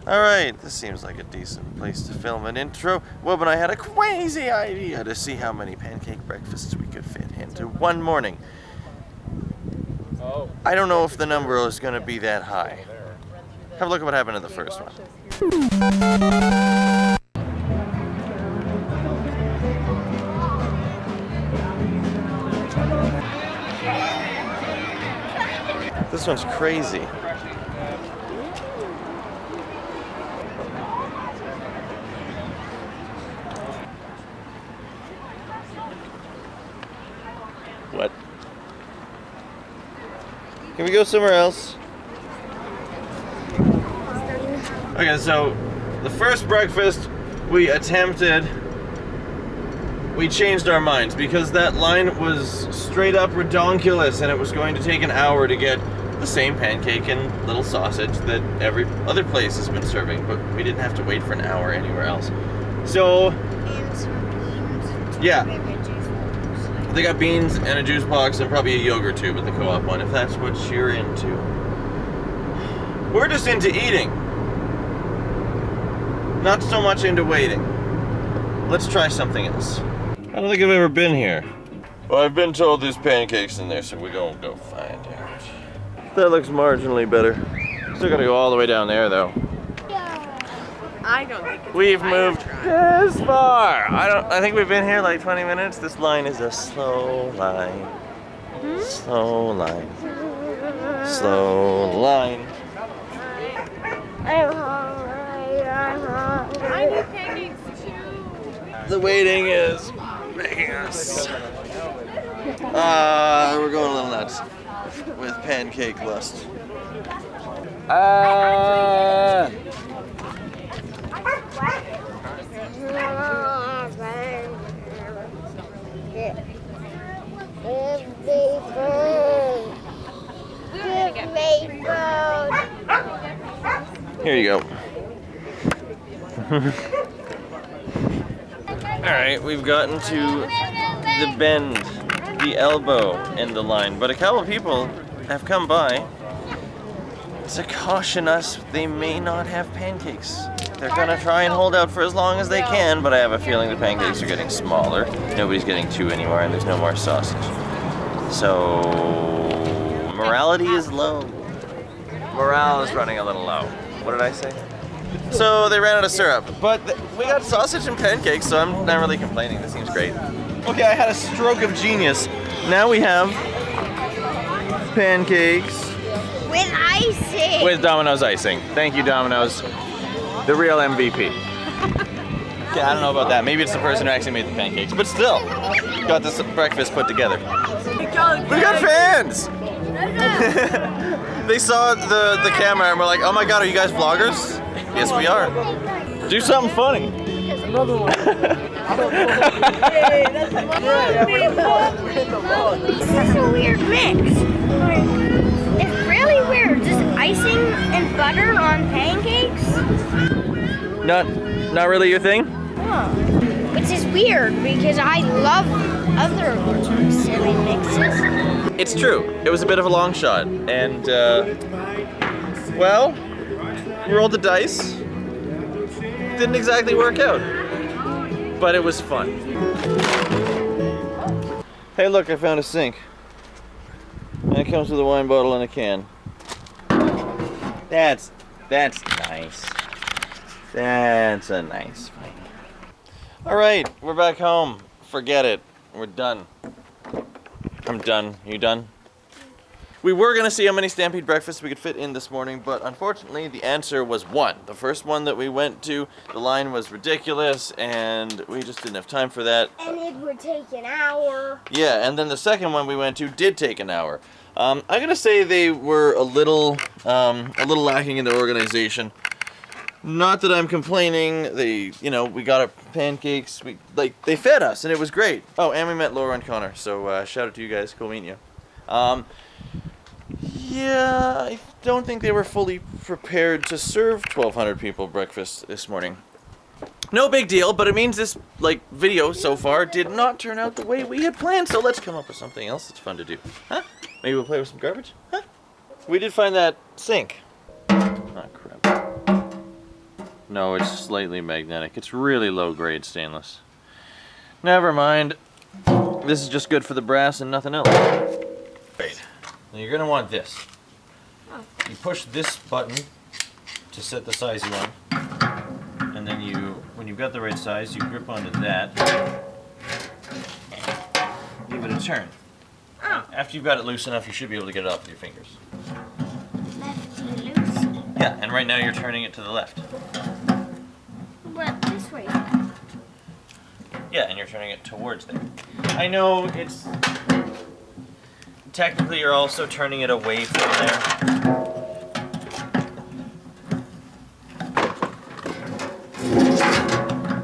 Alright, this seems like a decent place to film an intro. Wubb and I had a crazy idea to see how many pancake breakfasts we could fit into one morning. I don't know if the number is going to be that high. Have a look at what happened in the first one. This one's crazy. What? Can we go somewhere else? Okay, so the first breakfast we attempted, we changed our minds because that line was straight up redonkulous and it was going to take an hour to get the same pancake and little sausage that every other place has been serving, but we didn't have to wait for an hour anywhere else. So, And some beans. yeah. They got beans and a juice box and probably a yogurt tube at the co-op one, if that's what you're into. We're just into eating. Not so much into waiting. Let's try something else. I don't think I've ever been here. Well, I've been told there's pancakes in there, so we're gonna go find out. That looks marginally better. Still gotta go all the way down there, though. I don't think it's We've moved this far. I think we've been here like 20 minutes. This line is a slow line. Slow line. Slow line. I'm hungry. I need pancakes too. The waiting is making us. We're going a little nuts with pancake lust. Here you go. Alright, we've gotten to the bend, the elbow in the line, but a couple of people have come by to caution us they may not have pancakes. They're gonna try and hold out for as long as they can, but I have a feeling the pancakes are getting smaller. Nobody's getting two anymore, and there's no more sausage. So, morality is low. Morale is running a little low. What did I say? So they ran out of syrup, but we got sausage and pancakes, so I'm not really complaining. This seems great. Okay, I had a stroke of genius. Now we have pancakes With icing. with Domino's icing. Thank you, Domino's. The real MVP. Okay, I don't know about that. Maybe it's the person who actually made the pancakes, but still, got this breakfast put together. We got fans! They saw the camera and were like, oh my god, are you guys vloggers? Yes, we are. Do something funny. Another one. This is a weird mix. It's really weird. Just icing and butter on pancakes. Not really your thing? Huh. Which is weird because I love other silly mixes. It's true. It was a bit of a long shot, and well, we rolled the dice. Didn't exactly work out, but it was fun. Hey, look! I found a sink, and it comes with a wine bottle and a can. That's nice. That's a nice find. All right, we're back home. Forget it. We're done. I'm done. You done? We were going to see how many Stampede breakfasts we could fit in this morning, but unfortunately the answer was one. The first one that we went to, the line was ridiculous, and we just didn't have time for that. And it would take an hour. Yeah, and then the second one we went to did take an hour. I'm going to say they were a little lacking in the organization. Not that I'm complaining. They, we got our pancakes. They fed us, and it was great. Oh, and we met Laura and Connor. So shout out to you guys. Cool meeting you. Yeah, I don't think they were fully prepared to serve 1,200 people breakfast this morning. No big deal, but it means this video so far did not turn out the way we had planned. So let's come up with something else that's fun to do, huh? Maybe we'll play with some garbage, huh? We did find that sink. Oh crap. No, it's slightly magnetic. It's really low grade stainless. Never mind. This is just good for the brass and nothing else. Right. Now you're gonna want this. You push this button to set the size you want. And then when you've got the right size, you grip onto that. Give it a turn. After you've got it loose enough, you should be able to get it off with your fingers. Lefty loose. Yeah, and right now you're turning it to the left. But this way. Yeah, and you're turning it towards there. I know it's... Technically, you're also turning it away from there.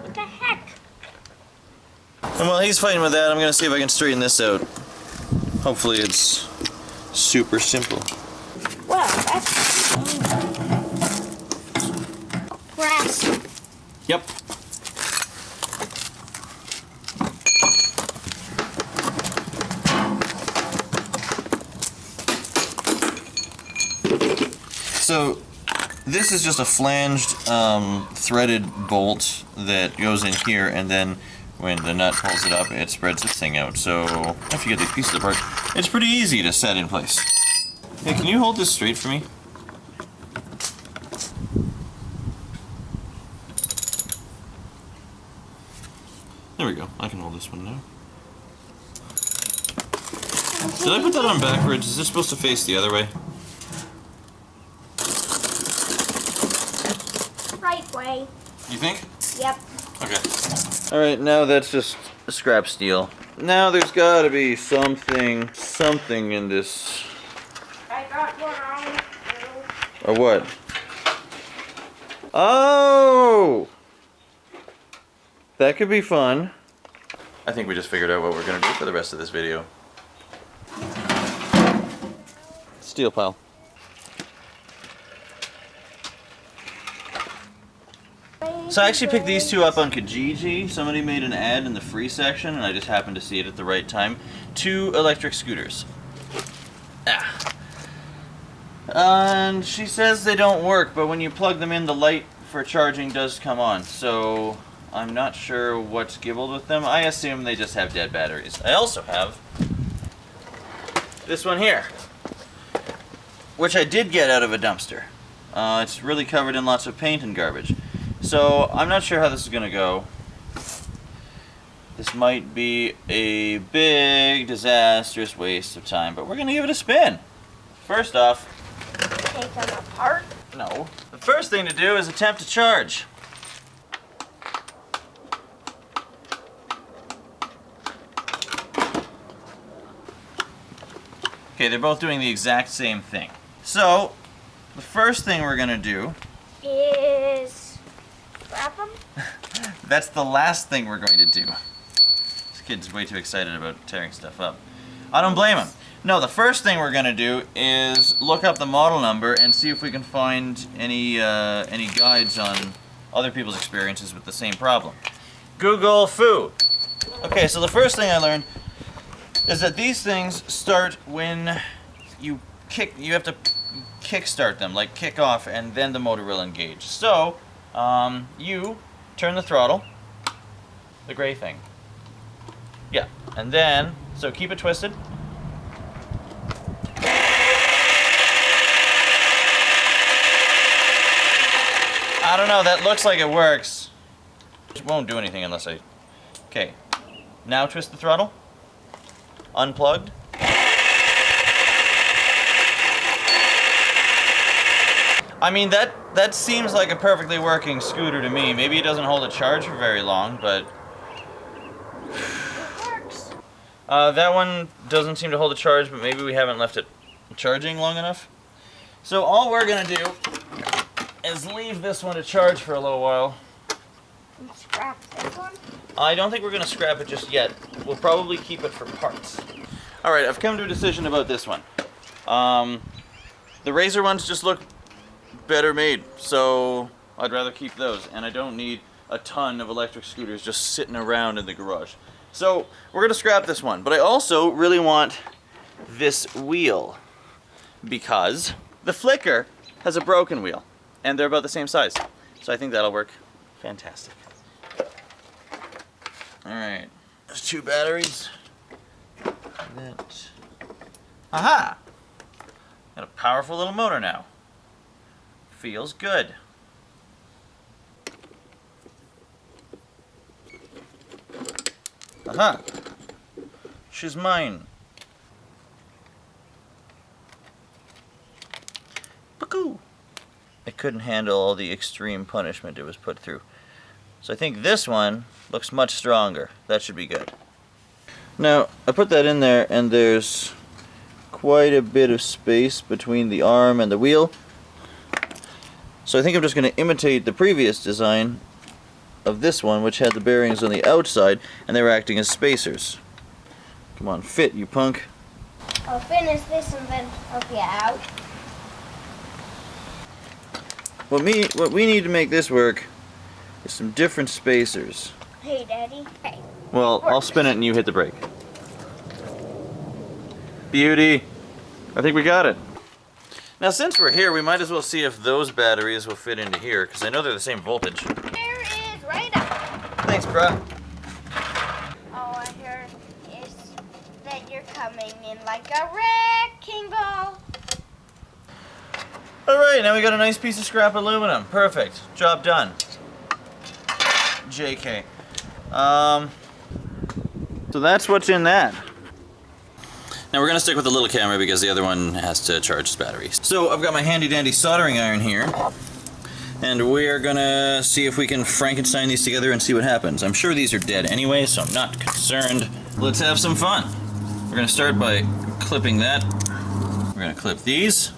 What the heck? And while he's fighting with that, I'm gonna see if I can straighten this out. Hopefully it's super simple. Well, that's brass. Yep. So this is just a flanged threaded bolt that goes in here, and then when the nut pulls it up, it spreads this thing out. So after you get these pieces apart, it's pretty easy to set in place. Hey, can you hold this straight for me? There we go. I can hold this one now. Did I put that on backwards? Is this supposed to face the other way? Right way. You think? Yep. Okay. Alright, now that's just scrap steel. Now there's gotta be something in this. I got one. Or what? Oh! That could be fun. I think we just figured out what we're gonna do for the rest of this video. Steel pile. So I actually picked these two up on Kijiji. Somebody made an ad in the free section, and I just happened to see it at the right time. 2 electric scooters. And she says they don't work, but when you plug them in, the light for charging does come on. So I'm not sure what's gibbled with them. I assume they just have dead batteries. I also have this one here, which I did get out of a dumpster. It's really covered in lots of paint and garbage. So I'm not sure how this is going to go. This might be a big, disastrous waste of time, but we're going to give it a spin. First off, Take them apart. no. The first thing to do is attempt to charge. Okay, they're both doing the exact same thing. So, the first thing we're going to do Is wrap them. That's the last thing we're going to do. This kid's way too excited about tearing stuff up. I don't blame him. No, the first thing we're going to do is look up the model number and see if we can find any guides on other people's experiences with the same problem. Google foo. Okay, so the first thing I learned is that these things start when you have to kickstart them, like kick off, and then the motor will engage. So, you turn the throttle, the gray thing. Yeah, and then, so keep it twisted. I don't know, that looks like it works. It won't do anything unless I... Okay, now twist the throttle. Unplugged. I mean, that seems like a perfectly working scooter to me. Maybe it doesn't hold a charge for very long, but... It works. That one doesn't seem to hold a charge, but maybe we haven't left it charging long enough. So all we're gonna do is leave this one to charge for a little while. And scrap this one. I don't think we're gonna scrap it just yet. We'll probably keep it for parts. Alright, I've come to a decision about this one. The Razor ones just look better made, so I'd rather keep those, and I don't need a ton of electric scooters just sitting around in the garage. So we're gonna scrap this one, but I also really want this wheel because the Flicker has a broken wheel, and they're about the same size. So I think that'll work fantastic. Alright, there's 2 batteries. That. Aha! Got a powerful little motor now. Feels good. Aha! She's mine. Bucoo! It couldn't handle all the extreme punishment it was put through. So I think this one looks much stronger. That should be good. Now, I put that in there and there's quite a bit of space between the arm and the wheel. So I think I'm just going to imitate the previous design of this one, which had the bearings on the outside and they were acting as spacers. Come on, fit, you punk. I'll finish this and then help you out. What we need to make this work is some different spacers. Hey, Daddy. Hey. Well, I'll spin it and you hit the brake. Beauty. I think we got it. Now since we're here, we might as well see if those batteries will fit into here, because I know they're the same voltage. There is, right up. Thanks, bruh. All I heard is that you're coming in like a wrecking ball. Alright, now we got a nice piece of scrap aluminum. Perfect. Job done. JK. So that's what's in that. Now we're going to stick with the little camera because the other one has to charge its battery. So I've got my handy dandy soldering iron here. And we're going to see if we can Frankenstein these together and see what happens. I'm sure these are dead anyway, so I'm not concerned. Let's have some fun. We're going to start by clipping that. We're going to clip these.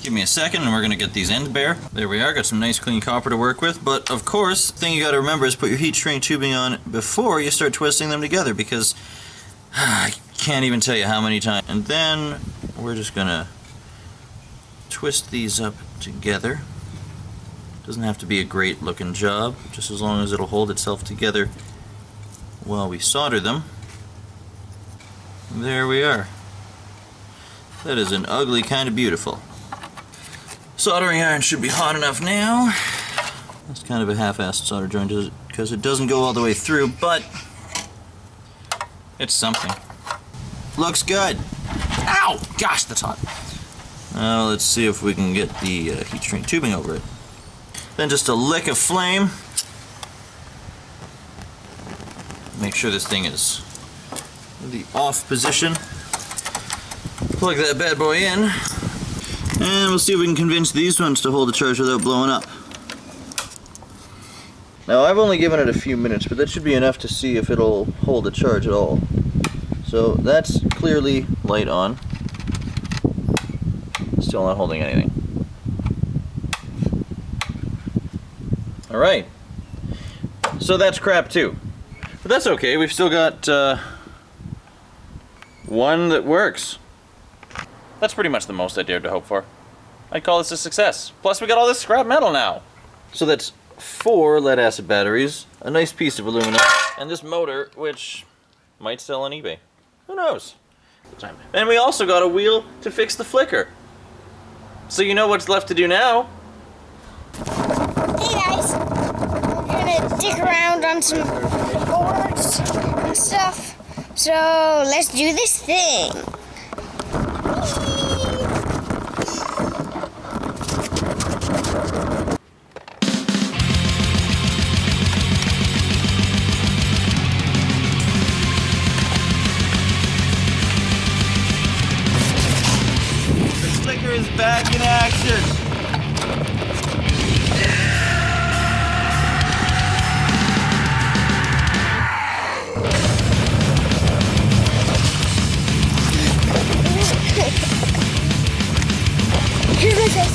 Give me a second and we're going to get these ends bare. There we are, got some nice clean copper to work with. But of course, the thing you got to remember is put your heat shrink tubing on before you start twisting them together, because I can't even tell you how many times. And then we're just going to twist these up together. Doesn't have to be a great looking job, just as long as it'll hold itself together while we solder them. There we are. That is an ugly kind of beautiful. Soldering iron should be hot enough now. That's kind of a half-assed solder joint because it doesn't go all the way through, but it's something. Looks good. Ow! Gosh, that's hot. Now let's see if we can get the heat shrink tubing over it. Then just a lick of flame. Make sure this thing is in the off position. Plug that bad boy in. And we'll see if we can convince these ones to hold the charge without blowing up. Now I've only given it a few minutes, but that should be enough to see if it'll hold the charge at all. So that's clearly light on. Still not holding anything. Alright. So that's crap too. But that's okay, we've still got one that works. That's pretty much the most I dared to hope for. I'd call this a success. Plus we got all this scrap metal now. So that's 4 lead acid batteries, a nice piece of aluminum, and this motor, which might sell on eBay. Who knows? And we also got a wheel to fix the flicker. So you know what's left to do now. Hey guys, we're gonna dig around on some boards and stuff. So let's do this thing. Is back in action. Here goes this.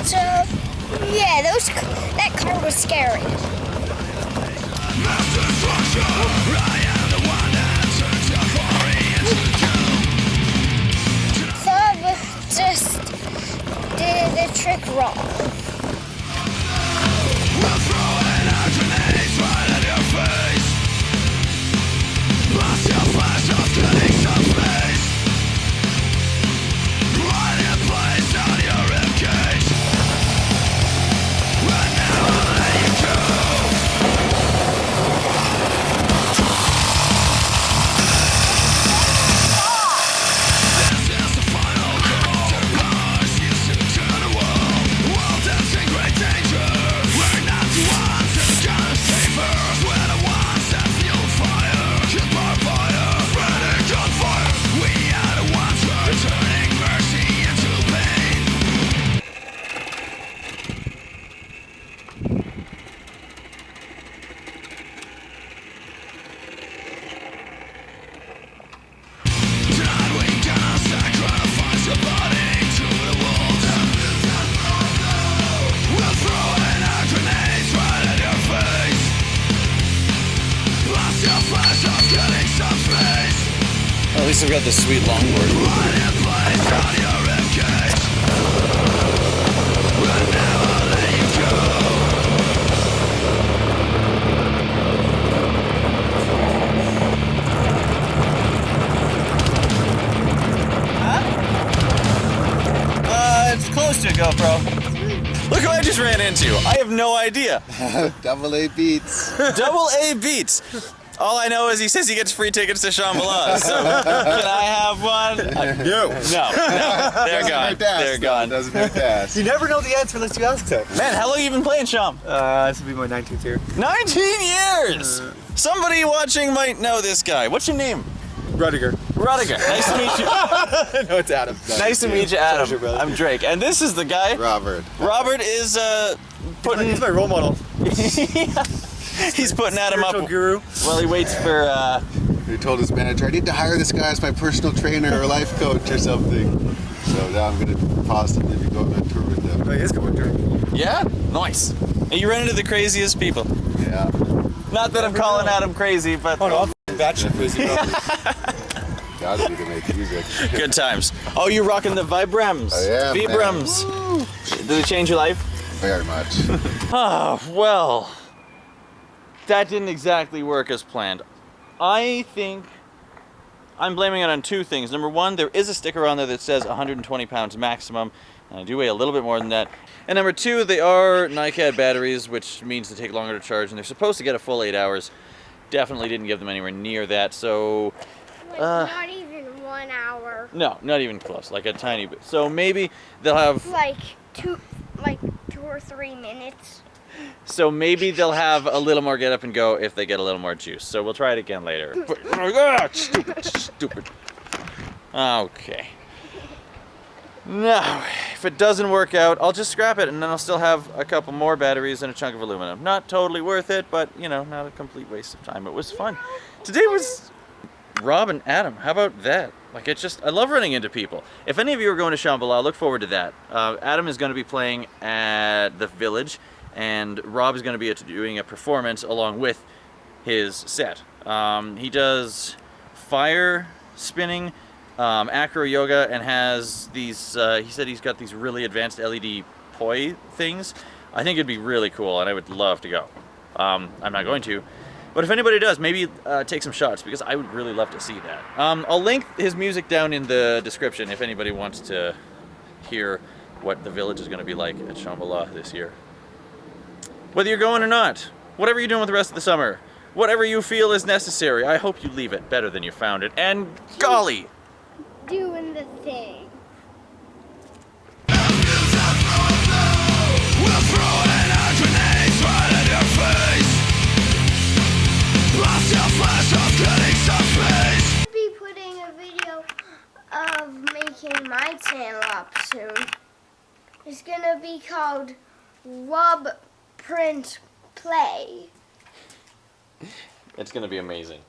So, yeah, that car was scary. Thub just did the trick wrong. We're throwing our grenades right at your face. Blast your flash. At least I've got this sweet longboard. It's close to a GoPro. Look who I just ran into. I have no idea. Double A beats. Double A beats. All I know is he says he gets free tickets to Shambhala. So can I have one? No. No. They're gone. They're gone. Doesn't hurt to ask. You never know the answer unless you ask it. Man, how long have you been playing Sham? This will be my 19th year. 19 years! Somebody watching might know this guy. What's your name? Rudiger. Rudiger. Nice to meet you. No, it's Adam. Nice to meet you, Adam. Pleasure, brother. I'm Drake. And this is the guy. Robert. Robert is putting... He's my role model. He's putting Adam up. Spiritual guru. Well, he waits for... He told his manager, I need to hire this guy as my personal trainer or life coach or something. So now I'm going to possibly be going on tour with them. Oh, he is going to. Yeah? Nice. And you run into the craziest people. Yeah. Not that I'm calling Adam crazy, but... Oh, no, I'm batshit crazy. Gotta be to make music. Good times. Oh, you're rocking the Vibrams. I am, Vibrams. Did it change your life? Very much. Oh, well, that didn't exactly work as planned. I think I'm blaming it on two things. Number one, there is a sticker on there that says 120 pounds maximum, and I do weigh a little bit more than that. And number two, they are NiCad batteries, which means they take longer to charge, and they're supposed to get a full 8 hours. Definitely didn't give them anywhere near that, so... not even 1 hour. No, not even close, like a tiny bit. So maybe they'll have... Like two or 3 minutes. So maybe they'll have a little more get up and go if they get a little more juice. So we'll try it again later. Stupid. Okay. Now, if it doesn't work out, I'll just scrap it and then I'll still have a couple more batteries and a chunk of aluminum. Not totally worth it, but, you know, not a complete waste of time. It was fun. Today was Rob and Adam. How about that? Like, I love running into people. If any of you are going to Shambhala, look forward to that. Adam is going to be playing at the Village, and Rob is going to be doing a performance along with his set. He does fire spinning, acro yoga, and has these, he said he's got these really advanced LED poi things. I think it'd be really cool, and I would love to go. I'm not going to. But if anybody does, maybe take some shots, because I would really love to see that. I'll link his music down in the description if anybody wants to hear what the Village is going to be like at Shambhala this year. Whether you're going or not, whatever you're doing with the rest of the summer, whatever you feel is necessary, I hope you leave it better than you found it. And golly! Doing the thing. Be putting a video of making my channel up soon. It's gonna be called Thub Print Play. It's going to be amazing.